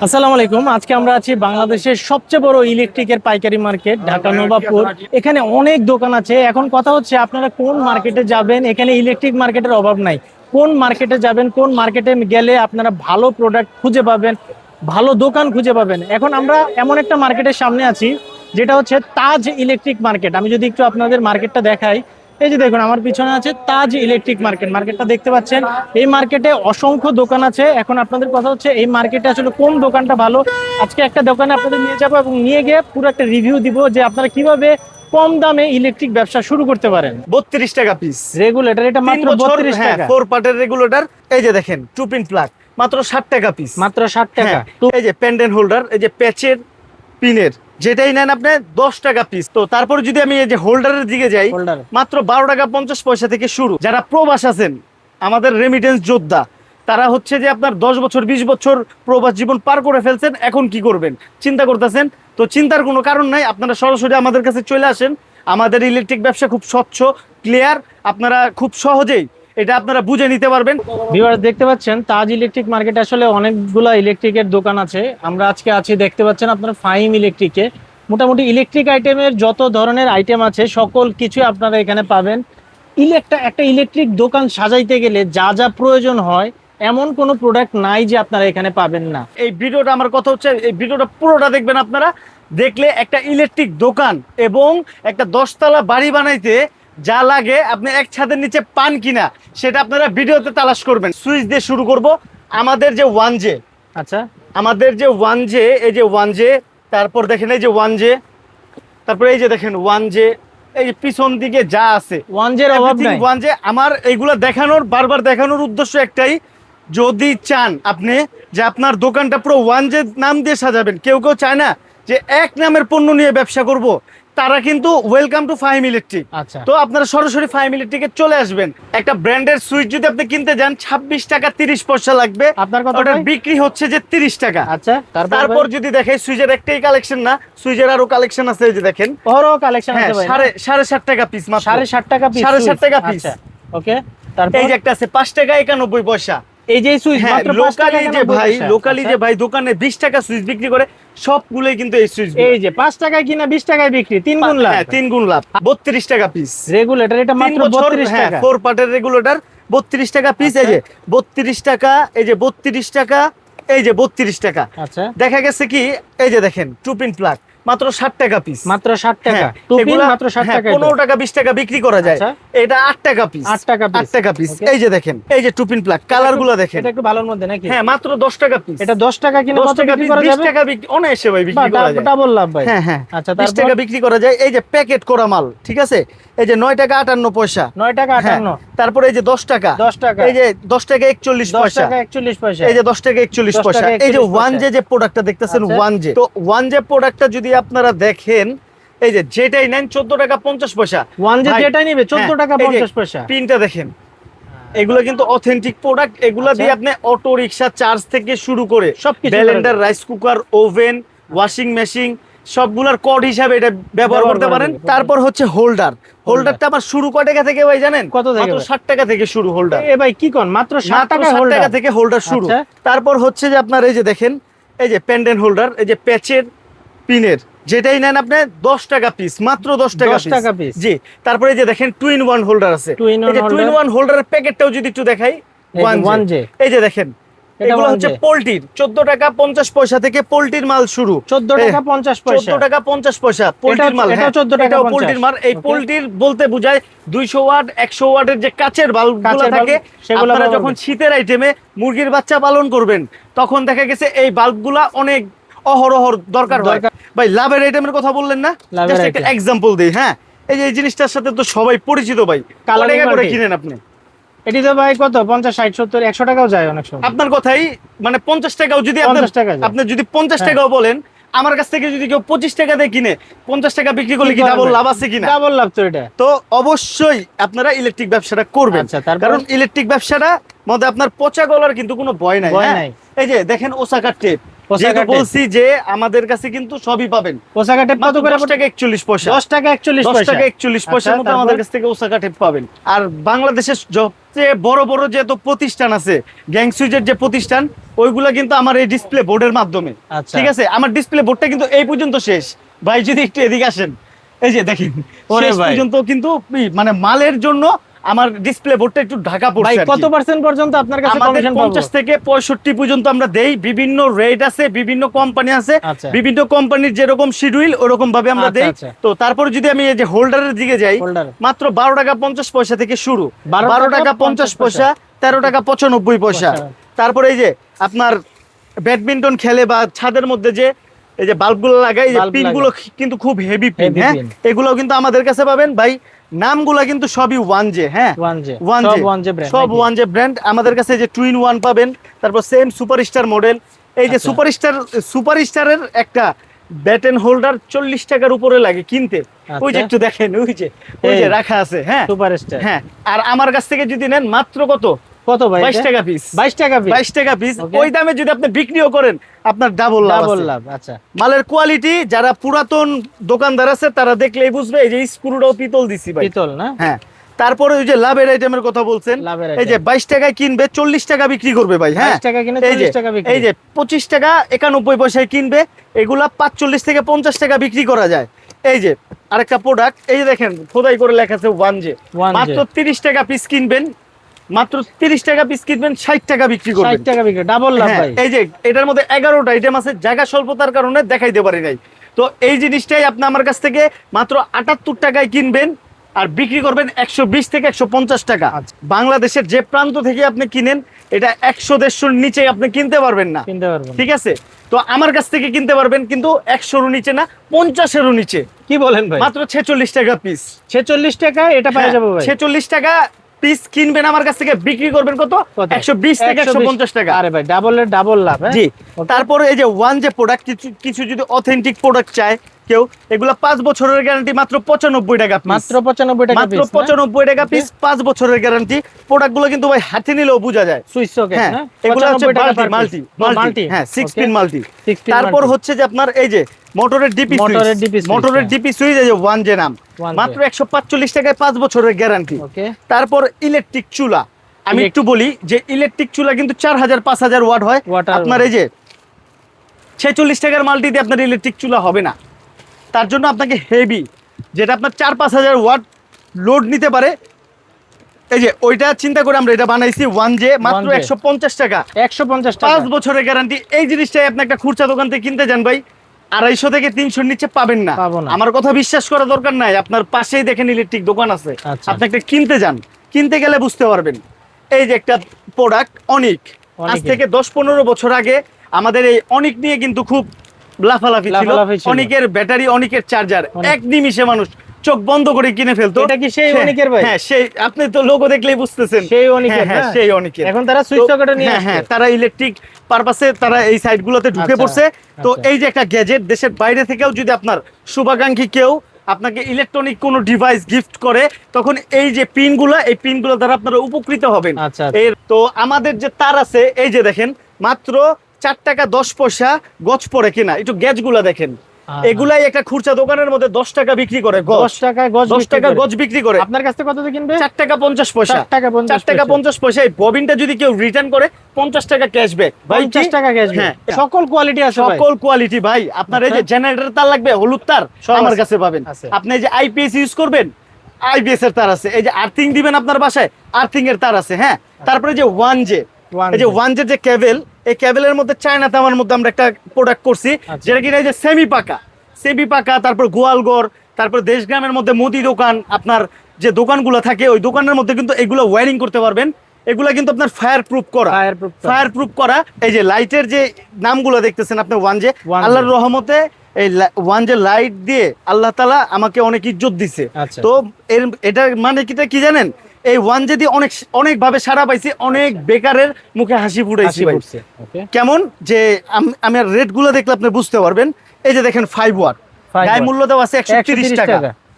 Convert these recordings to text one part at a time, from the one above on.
আসসালামু আলাইকুম। আজকে আমরা আছি বাংলাদেশের সবচেয়ে বড় ইলেকট্রিকের পাইকারি মার্কেট ঢাকা নবাবপুর। এখানে অনেক দোকান আছে। এখন কথা হচ্ছে আপনারা কোন মার্কেটে যাবেন। এখানে ইলেকট্রিক মার্কেটের অভাব নাই। কোন মার্কেটে যাবেন, কোন মার্কেটে গেলে আপনারা ভালো প্রোডাক্ট খুঁজে পাবেন, ভালো দোকান খুঁজে পাবেন। এখন আমরা এমন একটা মার্কেটের সামনে আছি যেটা হচ্ছে তাজ ইলেকট্রিক মার্কেট। আমি যদি একটু আপনাদের মার্কেটটা দেখাই, এই যে দেখুন আমার পিছনে আছে তাজ ইলেকট্রিক মার্কেট। মার্কেটটা দেখতে পাচ্ছেন। এই মার্কেটে অসংখ্য দোকান আছে। এখন আপনাদের কথা হচ্ছে এই মার্কেটে আসলে কোন দোকানটা ভালো। আজকে একটা দোকানে আপনাদের নিয়ে যাবো এবং নিয়ে গিয়ে পুরো একটা রিভিউ দিব যে আপনারা কিভাবে কম দামে ইলেকট্রিক ব্যবসা শুরু করতে পারেন। 32 টাকা পিস রেগুলেটর, এটা মাত্র 32 টাকা। 4 পার্টের রেগুলেটর। এই যে দেখেন টু পিন প্লাগ মাত্র 60 টাকা পিস। মাত্র 60 টাকা। এই যে পেন্ডেন্ট হোল্ডার, এই যে প্যাচের পিনের যেটাই নেন আপনি 10 টাকা পিস। তো তারপর যদি আমি এই যে হোল্ডারের দিকে যাই, মাত্র 12 টাকা 50 পয়সা থেকে শুরু। যারা প্রবাস আছেন, আমাদের রেমিটেন্স যোদ্ধা, তারা হচ্ছে যে আপনার 10 বছর 20 বছর প্রবাস জীবন পার করে ফেলছেন, এখন কি করবেন চিন্তা করতেছেন। তো চিন্তার কোনো কারণ নাই, আপনারা সরাসরি আমাদের কাছে চলে আসেন। আমাদের ইলেকট্রিক ব্যবসা খুব স্বচ্ছ, ক্লিয়ার, আপনারা খুব সহজেই এটা আপনারা বুঝে নিতে পারবেন। ভিউয়ার্স দেখতে পাচ্ছেন তাজ ইলেকট্রিক মার্কেটে আসলে অনেকগুলা ইলেকট্রিকের দোকান আছে। আমরা আজকে আছি, দেখতে পাচ্ছেন আপনারা ফাইম ইলেকট্রিকে। মোটামুটি ইলেকট্রিক আইটেমের যত ধরনের আইটেম আছে সকল কিছু আপনারা এখানে পাবেন। একটা ইলেকট্রিক দোকান সাজাইতে গেলে যা যা প্রয়োজন হয় এমন কোনো প্রোডাক্ট নাই যে আপনারা এখানে পাবেন না। এই ভিডিওটা, আমার কথা হচ্ছে এই ভিডিওটা পুরোটা দেখবেন। আপনারা দেখলে একটা ইলেকট্রিক দোকান এবং একটা 10 তলা বাড়ি বানাইতে যা লাগে আপনি এক ছাদের নিচে পান কিনা সেটা আপনারা ভিডিওতে তালাশ করবেন। সুইচ দিয়ে শুরু করব। আমাদের যে 1J, আচ্ছা, আমাদের যে 1J, এই যে 1J, তারপর দেখেন এই যে 1J, তারপর এই যে দেখেন 1J, এই পিছন দিকে যা আছে 1J এর অভাব নাই। 1J আমার এইগুলা দেখানোর, বারবার দেখানোর উদ্দেশ্য একটাই, যদি চান আপনি যে আপনার দোকানটা পুরো 1J নাম দিয়ে সাজাবেন, কেউ কেউ চায় না যে এক নামের পণ্য নিয়ে ব্যবসা করব, তারা কিন্তু ওয়েলকাম টু ফাহিম ইলেকট্রিক। আচ্ছা, তো আপনারা সরাসরি ফাহিম ইলেকট্রিকে চলে আসবেন। একটা ব্র্যান্ডের সুইচ যদি আপনি কিনতে যান 26 টাকা 30 পয়সা লাগবে, আপনার কথা ওটার বিক্রি হচ্ছে যে 30 টাকা। আচ্ছা, তারপর যদি দেখে সুইচের একটাই কালেকশন না, সুইচের আরো কালেকশন আছে। এই যে দেখেন বড় কালেকশন আছে ভাই। 7.5 টাকা পিস, মাত্র 7.5 টাকা পিস। 7.5 টাকা পিস। আচ্ছা, ওকে। তারপর এই যে একটা আছে 5 টাকা 91 পয়সা। এই যে সুইচ মাত্র 5 টাকা। লোকালি যে ভাই দোকানে 20 টাকা সুইচ বিক্রি করে, সবগুলোই কিন্তু এই সুইচ। এই যে 5 টাকায় কিনা 20 টাকায় বিক্রি, 3 গুণ লাভ। হ্যাঁ, 3 গুণ লাভ। 32 টাকা পিস রেগুলেটর, এটা মাত্র 32 টাকা। 4 পার্টের রেগুলেটর 32 টাকা পিস। এই যে 32 টাকা, এই যে 32 টাকা, এই যে 32 টাকা। আচ্ছা, দেখা গেছে কি, এই যে দেখেন টু পিন প্লাগ মাত্র 60 টাকা পিস। মাত্র 60 টাকা। টু পিন মাত্র 60 টাকা। 15 টাকা 20 টাকা বিক্রি করা যায়। এটা 8 টাকা পিস। 8 টাকা পিস। 8 টাকা পিস। এই যে দেখেন, এই যে টু পিন প্লাগ কালারগুলো দেখেন। এটা একটু ভালোর মধ্যে নাকি? হ্যাঁ, মাত্র 10 টাকা পিস। এটা 10 টাকা কিনে কত বিক্রি করা যাবে? 20 টাকা বিক্রি অনায়াসে ভাই বিক্রি করা যায়। ডাবল লাভ ভাই। হ্যাঁ হ্যাঁ, আচ্ছা, 20 টাকা বিক্রি করা যায়। এই যে প্যাকেট করা মাল, ঠিক আছে, এই যে 9 টাকা 58 পয়সা। 9 টাকা 58। তারপরে এই যে 10 টাকা, 10 টাকা, এই যে 10 টাকা 41 পয়সা। 10 টাকা 41 পয়সা। এই যে 10 টাকা 41 পয়সা। এই যে 1J যে প্রোডাক্টটা দেখতেছেন, 1J, তো 1J প্রোডাক্টটা যদি আপনারা দেখেন, এই যে যেটাই নেন 14 টাকা 50 পয়সা। 1J যেটাই নেবে 14 টাকা 50 পয়সা। পিনটা দেখেন, এগুলো কিন্তু অথেন্টিক প্রোডাক্ট। এগুলো দিয়ে আপনি অটো রিকশা চার্জ থেকে শুরু করে সবকিছু, blender, rice cooker, oven, washing machine, সবগুলার কড হিসাবে এটা ব্যবহার করতে পারেন। তারপর হচ্ছে হোল্ডার। হোল্ডারটা আমার শুরু কত টাকা থেকে ভাই জানেন? কত থেকে? মাত্র 60 টাকা থেকে শুরু হোল্ডার। এ ভাই কি কোন, মাত্র 60 টাকা থেকে হোল্ডার শুরু। তারপর হচ্ছে যে আপনার এই যে দেখেন, এই যে পেন্ডেন্ট হোল্ডার, এই যে প্যাচের পিনের যেটাই নেন আপনি 10 টাকা পিস, মাত্র 10 টাকা পিস। জি, তারপরে এই যে দেখেন টু ইন ওয়ান হোল্ডার আছে। এই যে টু ইন ওয়ান হোল্ডারের প্যাকেটটাও যদি একটু দেখাই, 1J, এই যে দেখেন, এগুলো হচ্ছে পোল্ট্রির 14 টাকা 50 পয়সা থেকে পোল্ট্রির মাল শুরু। 14 টাকা 50 পয়সা। 14 টাকা 50 পয়সা পোল্ট্রির মাল। এটা 14 টাকা 50 পোল্ট্রির মাল। এই পোল্ট্রির বলতে বোঝায় 200 ওয়াট 100 ওয়াটের যে কাচের বাল্বগুলো থাকে, আপনারা যখন শীতের আইটেমে মুরগির বাচ্চা পালন করবেন, তখন দেখা গেছে এই বাল্বগুলা অনেক অহরহ দরকার হয়। ভাই লাভের আইটেমের কথা বললেন না, জাস্ট একটা एग्जांपल দেই। হ্যাঁ, এই যে এই জিনিসটার সাথে তো সবাই পরিচিত ভাই। কত টাকা করে কিনেন আপনি? এটি তো ভাই কত 50 60 70 100 টাকাও যায় অনেক সময়। আপনার কথাই, মানে 50 টাকাও যদি আপনি যদি 50 টাকাও বলেন, আমার কাছ থেকে যদি কেউ 25 টাকা দিয়ে কিনে 50 টাকা বিক্রি করলে কি ডাবল লাভ আছে কিনা? ডাবল লাভ তো এটা। তো অবশ্যই আপনারা ইলেকট্রিক ব্যবসাটা করবেন। কারণ ইলেকট্রিক ব্যবসাটা মধ্যে আপনার পচা গলার কিন্তু কোনো ভয় নাই। এই যে দেখেন ওসাকা টেপ, যেহেতু বলছি যে আমাদের কাছে কিন্তু সবই পাবেন। ওসাকা টেপ কত করে? 10 টাকা 41 পয়সা। 10 টাকা 41 10 পয়সা। টাকা 41 পয়সার মতো তারপর? আমাদের কাছ থেকে ওসাকা টেপ পাবেন। আর বাংলাদেশের সবচেয়ে বড় বড় যে তো প্রতিষ্ঠান আছে, গ্যাং সুইচের যে প্রতিষ্ঠান, ওইগুলা কিন্তু আমার এই ডিসপ্লে বোর্ডের মাধ্যমে। আচ্ছা। ঠিক আছে, আমার ডিসপ্লে বোর্ডটা কিন্তু এই পর্যন্ত শেষ। ভাই যদি একটু এদিকে আসেন, এই যে দেখেন ওরে শেষ ভাই। পর্যন্ত কিন্তু মানে মালের জন্য আমার ডিসপ্লে বোর্ডটা একটু ঢাকা ভাই পড়ছে আর কত কি। পার্সেন্ট পর্যন্ত আপনার কাছে আমাদের কমিশন 50 থেকে 65 পর্যন্ত আমরা দেই। বিভিন্ন রেট আছে, বিভিন্ন কোম্পানি আছে, আচ্ছা। বিভিন্ন কোম্পানির যেরকম শিডিউল ওরকম ভাবে আমরা আচ্ছা, দেই। আচ্ছা। তো তারপরে যদি আমি এই যে হোল্ডারের দিকে যাই, হোল্ডার মাত্র 12 টাকা 50 পয়সা থেকে শুরু। 12 12 টাকা 50 পয়সা, 13 টাকা 95 পয়সা। তারপরে এই যে আপনার ব্যাডমিন্টন খেলে বা ছাদের মধ্যে যে এই যে বাল্বগুলো লাগাই, এই যে বাল্ব পিনগুলো কিন্তু খুব হেভি পিন। Heavy হ্যাঁ, pin। এগুলো কিন্তু আমাদের কাছে পাবেন ভাই। নামগুলা কিন্তু সবই ওয়ান জে। হ্যাঁ, 1J ওয়ান সব জে, 1J ব্র্যান্ড সব ওয়ান জে ব্র্যান্ড। আমাদের কাছে যে টুইন ওয়ান পাবেন, তারপর সেম সুপারস্টার মডেল। এই যে আচ্ছা। সুপারস্টারের একটা ব্যাট এন্ড হোল্ডার 40 টাকার উপরে লাগে কিনতে। ওই যে আচ্ছা। একটু দেখেন, ওই যে এই। রাখা আছে। হ্যাঁ সুপারস্টার। হ্যাঁ, আর আমার কাছ থেকে যদি নেন মাত্র কত, কত ভাই? 22 টাকা পিস। 22 টাকা পিস। 22 টাকা পিস। Okay। ওই দামে যদি আপনি বিক্রিও করেন, আপনার ডাবল লাভ ডাবল আছে। লাভ। আচ্ছা। মালের কোয়ালিটি যারা পুরাতন দোকানদার আছে তারা দেখলেই বুঝবে। এই যে স্ক্রুটাও পিতল দিছি ভাই। পিতল না? হ্যাঁ, তারপরে ওই যে লাভের আইটেমের কথা বলছেন, লাভের এই যে 22 টাকায় কিনবে 40 টাকা বিক্রি করবে ভাই। হ্যাঁ, 22 টাকা কিনে এই যে 40 টাকা বিক্রি। এই যে 25 টাকা 91 পয়সায় কিনবে, এগুলা 45 থেকে 50 টাকা বিক্রি করা যায়। এই যে আরেকটা প্রোডাক্ট, এই যে দেখেন খোদাই করে লেখা আছে 1J। 1J মাত্র 30 টাকা পিস কিনবেন, মাত্র 30 টাকা পিস কিনবেন, 60 টাকা বিক্রি করবেন। 60 টাকা বিক্রি, ডাবল লাভ হ্যাঁ, ভাই। এই যে এটার মধ্যে 11টা আইটেম আছে, জায়গা স্বল্পতার কারণে দেখাইতে পারি নাই। তো এই জিনিসটাই আপনি আমার কাছ থেকে মাত্র 78 টাকায় কিনবেন আর বিক্রি করবেন 120 থেকে 150 টাকা। আচ্ছা। বাংলাদেশের যে প্রান্ত থেকে আপনি কিনেন, এটা 100-150 নিচে আপনি কিনতে পারবেন না। কিনতে পারবেন। ঠিক আছে, তো আমার কাছ থেকে কিনতে পারবেন কিন্তু 100-এর নিচে না, 50-এরও নিচে। কি বলেন ভাই? মাত্র 46 টাকা পিস। 46 টাকা এটা পাওয়া যাবে ভাই। 46 টাকা পিস কিনবেন আমার কাছ থেকে, বিক্রি করবেন কত? কত? 120 থেকে 150 টাকা। আরে ভাই ডাবলের ডাবল লাভ। হ্যাঁ? জি। Okay। তারপরে এই যে ওয়ান যে প্রোডাক্ট, কিছু যদি অথেন্টিক প্রোডাক্ট চায় কেউ, এগুলা 5 বছরের গ্যারান্টি, মাত্র 95 টাকা piece। মাত্র 95 টাকা মাত্র পিস। 95 টাকা পিস, 5 বছরের গ্যারান্টি। প্রোডাক্টগুলো কিন্তু ভাই হাতে নিলেও বোঝা যায়। সুইচ সকেট হ্যাঁ, না? এগুলো হচ্ছে 95 টাকা মাল্টি per piece। মাল্টি। হ্যাঁ, 6 Okay। Pin multi. 6 pin তারপর multi। হচ্ছে যে আপনার এই যে মোটরের ডিপি সুইচ, মোটরের DP switch, মোটরের হ্যাঁ। ডিপি সুইচ, এই যে ওয়ান যে নাম, 1J মাত্র 145 টাকায় 5 বছরের গ্যারান্টি। ওকে। তারপর ইলেকট্রিক চুলা, আমি Elect- একটু বলি যে ইলেকট্রিক চুলা কিন্তু 4000-5000 ওয়াট হয়। Watt আপনার এই যে 46 টাকার মাল্টি দিয়ে আপনার ইলেকট্রিক চুলা হবে না। তার জন্য আপনাকে হেভি, যেটা আপনার 4-5000 ওয়াট লোড নিতে পারে, এই যে ওইটা চিন্তা করে আমরা এটা বানাইছি 1J, মাত্র 1J 150 টাকা, 150 টাকা। 5 বছরের গ্যারান্টি। এই জিনিসটাই আপনি একটা খুচরা দোকান থেকে কিনতে যান ভাই, 250 থেকে 300 নিচে পাবেন না। পাবো না। আমার কথা বিশ্বাস করা দরকার নাই, আপনার পাশেই দেখেন ইলেকট্রিক দোকান আছে, আচ্ছা। আপনি একটা কিনতে যান, কিনতে গেলে বুঝতে পারবেন। এই যে একটা প্রোডাক্ট অনিক, আজ অনিকের। থেকে 10-15 বছর আগে আমাদের এই অনিক নিয়ে কিন্তু খুব লাফালাফি ছিল। লাফালাফি ছিল। অনিকের ব্যাটারি, অনিকের চার্জার অনিক। এক নিমিষে মানুষ চোখ বন্ধ করে কিনে ফেলতো। এটা কি সেই হ্যাঁ, অনিকের ভাই? হ্যাঁ, সেই, আপনি তো লোগো দেখলেই বুঝতেছেন সেই অনিকের, হ্যাঁ, না? সেই অনিকের। এখন তারা সুইচ তো- সকেটে নিয়ে হ্যাঁ, আসছে। হ্যাঁ, তারা ইলেকট্রিক পারপাসে তারা এই সাইটগুলোতে ঢুকে আচ্ছা, পড়ছে। তো আচ্ছা। এই যে একটা গ্যাজেট, দেশের বাইরে থেকেও যদি আপনার শুভাকাঙ্ক্ষী কেউ আপনাকে ইলেকট্রনিক কোনো ডিভাইস গিফট করে, তখন এই যে পিনগুলো, এই পিনগুলো দ্বারা আপনারা উপকৃত হবেন। আচ্ছা, আচ্ছা। এর তো আমাদের যে তার আছে, এই যে দেখেন মাত্র 4 টাকা 10 পয়সা গজ পড়ে কিনা, একটু গ্যাজগুলো দেখেন। এগুলাই একটা খুচরা দোকানের মধ্যে 10 টাকা বিক্রি করে, 10 টাকায় গজ 10 বিক্রি টাকা করে। গজ বিক্রি করে। আপনার কাছ থেকে কত দিয়ে কিনবে? 4 টাকা 50 পয়সা। 4 টাকা 50 4 টাকা 50 পয়সা। এই ববিনটা যদি কেউ রিটার্ন করে 50 টাকা ক্যাশব্যাক। 50 টাকা ক্যাশব্যাক। হ্যাঁ, সকল কোয়ালিটি আছে ভাই। সকল কোয়ালিটি ভাই। আপনার এই যে আচ্ছা। জেনারেটর তার লাগবে, হলুদ তার সব আমার আছে। কাছে পাবেন। আছে। আপনি এই যে আইপিএস ইউজ করবেন, আইপিএস এর তার আছে। এই যে আর্থিং দিবেন আপনার বাসায়, আর্থিং এর তার আছে। হ্যাঁ, তারপরে যে 1J, এই যে 1J যে কেবল, এই কেবলের মধ্যে চায়না তামার মধ্যে আমরা একটা প্রোডাক্ট করছি, আচ্ছা। যেটা কিনা এই যে সেমি পাকা, তারপর গোয়ালঘর, তারপর দেশগ্রামের মধ্যে মুদি দোকান, আপনার যে দোকানগুলো থাকে ওই দোকানের মধ্যে কিন্তু এগুলো ওয়্যারিং করতে পারবেন। এগুলা কিন্তু আপনার ফায়ার প্রুফ করা, Fireproof করা। ফায়ার প্রুফ করা। এই যে লাইটের যে নামগুলো দেখতেছেন আপনি 1J, 1J আল্লাহর রহমতে এই 1J লাইট দিয়ে আল্লাহ তাআলা আমাকে অনেক ইজ্জত দিছে। আচ্ছা। তো এটা মানে কি জানেন, এই 1J দিয়ে অনেক ভাবে সারা পাইছি, অনেক বেকারের মুখে হাসি ফুটাইছি হাসি ভাই। ফুটছে। ওকে। কেমন যে আমি আর রেট গুলো দেখলে আপনি বুঝতে পারবেন। এই যে দেখেন 5 ওয়াট, 5 গায়ে watt। মূল্য দেওয়া আছে 130 টাকা।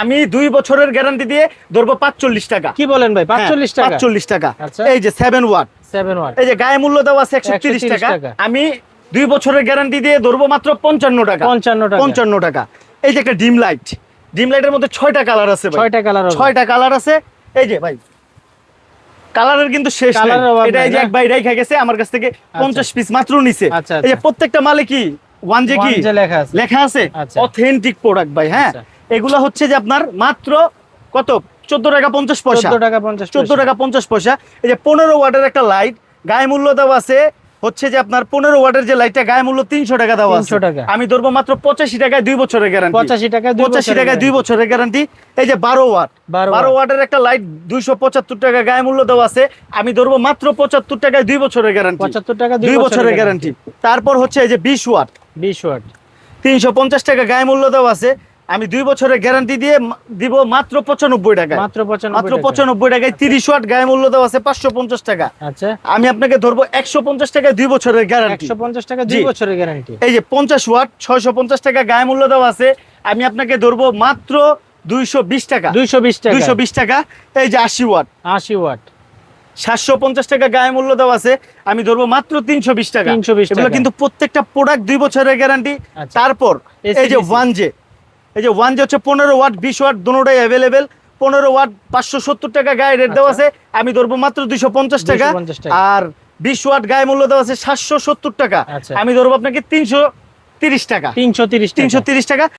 আমি 2 বছরের গ্যারান্টি দিয়ে ধরবো 45 টাকা। কি বলেন ভাই? 45 টাকা। 45 টাকা। আচ্ছা। এই যে 7 ওয়াট, 7 ওয়াট। এই যে গায়ে মূল্য দেওয়া আছে 130 টাকা। টাকা। আমি 2 বছরের গ্যারান্টি দিয়ে ধরবো মাত্র 55 টাকা। 55 টাকা। এই যে একটা ডিম লাইটের মধ্যে 6টা কালার আছে ভাই, 6টা কালার 6টা কালার আছে। এই যে ভাই কালারের কিন্তু শেষ নাই। এটা এই যে এক ভাই রাইখা গেছে আমার কাছ থেকে 50 পিস মাত্র নিছে। এই যে প্রত্যেকটা মালে কি ওয়ানজে কি লেখা আছে, অথেন্টিক প্রোডাক্ট ভাই। হ্যাঁ, এগুলা হচ্ছে যে আপনার মাত্র কত 14 টাকা 50 পয়সা, 14 টাকা 50 পয়সা। এই যে 15 ওয়াটের একটা লাইট, গায়ে মূল্য দেওয়া আছে হচ্ছে যে আপনার 15 ওয়াটের যে লাইটটা গায়ে মূল্য 300 টাকা দেওয়া আছে। আমি ধরবো মাত্র 85 টাকায় 2 বছরের গ্যারান্টি। 85 টাকায় 2 বছরের গ্যারান্টি। এই যে 12 ওয়াটের একটা লাইট 275 টাকা গায়ে মূল্য দেওয়া আছে। আমি ধরবো মাত্র 75 টাকায় 2 বছরের গ্যারান্টি। 75 টাকা 2 বছরের গ্যারান্টি। তারপর হচ্ছে এই যে 20 ওয়াট 350 টাকা গায়ে মূল্য দেওয়া আছে। আমি 2 বছরের গ্যারান্টি দিয়ে দিব মাত্র 95 টাকায়। মাত্র 95 টাকায় 30 ওয়াট গায়ে মূল্য দেওয়া আছে 550 টাকা। আচ্ছা, আমি আপনাকে ধরবো 150 টাকায় 2 বছরের গ্যারান্টি। 150 টাকা 2 বছরের গ্যারান্টি। এই যে 50 ওয়াট 650 টাকা গায়ে মূল্য দেওয়া আছে। আমি আপনাকে ধরবো মাত্র 220 টাকা। 220 টাকা। এই যে 80 ওয়াট 750 টাকা গায়ে মূল্য দেওয়া আছে। আমি ধরবো মাত্র 320 টাকা। এগুলো কিন্তু প্রত্যেকটা প্রোডাক্ট 2 বছরের গ্যারান্টি। তারপর এই যে ওয়ানজে হচ্ছে 15 ওয়াট 20 ওয়াট দুটোটাই অ্যাভেলেবেল। 15 ওয়াট 570 টাকা গায়ে রেট দেওয়া আছে। আমি ধরবো মাত্র 250 টাকা। আর 20 ওয়াট গায়ে মূল্য দেওয়া আছে 770 টাকা। আমি ধরবো আপনাকে 330 টাকা।